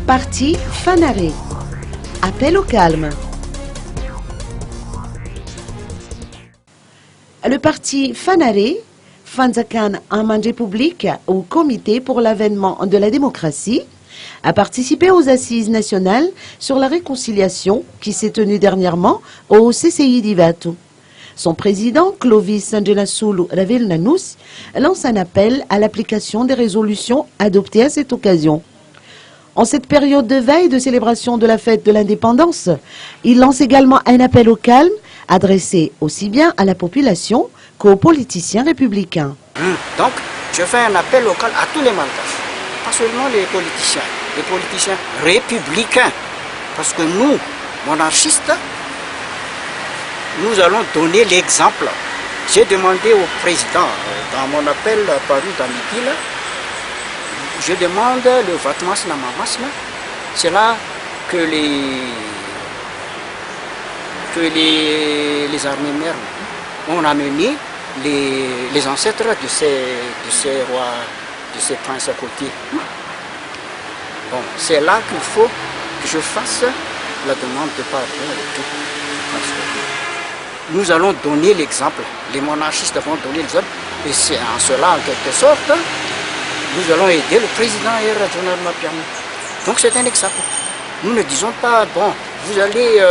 Parti Fanaré. Appel au calme. Le parti Fanaré, Fanzakan Amandé Public ou Comité pour l'avènement de la démocratie, a participé aux assises nationales sur la réconciliation qui s'est tenue dernièrement au CCI d'Ivatu. Son président, Clovis Ngenasoulou Ravel Nanous, lance un appel à l'application des résolutions adoptées à cette occasion. En cette période de veille de célébration de la fête de l'indépendance, il lance également un appel au calme adressé aussi bien à la population qu'aux politiciens républicains. Donc, je fais un appel local à tous les Malgaches, pas seulement les politiciens républicains, parce que nous, monarchistes, nous allons donner l'exemple. J'ai demandé au président, dans mon appel paru dans Midi, je demande le Vatmas Namamasna, c'est là que les armées mères ont amené les ancêtres de ces rois, de ces princes à côté. Bon, c'est là qu'il faut que je fasse la demande de pardon et tout. Nous allons donner l'exemple, les monarchistes vont donner l'exemple, et c'est en cela, en quelque sorte, nous allons aider le président et le régional Mapiano. Donc c'est un exemple. Nous ne disons pas, bon, vous allez,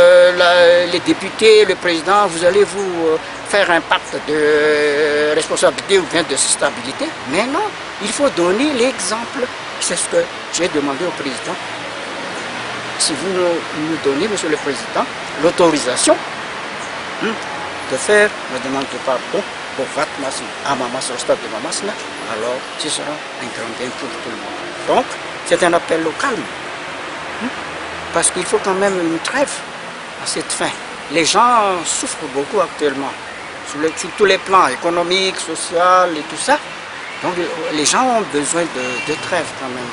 les députés, le président, vous allez vous faire un pacte de responsabilité ou bien de stabilité. Mais non, il faut donner l'exemple. C'est ce que j'ai demandé au président. Si vous nous donnez, monsieur le président, l'autorisation de faire la demande de pardon pour Vatmas à Mamas, au stade de Mamasna, alors ce sera un grand bien pour tout le monde. Donc, c'est un appel au calme. Parce qu'il faut quand même une trêve à cette fin. Les gens souffrent beaucoup actuellement, sur tous les plans économiques, sociaux et tout ça. Donc les gens ont besoin de trêve quand même.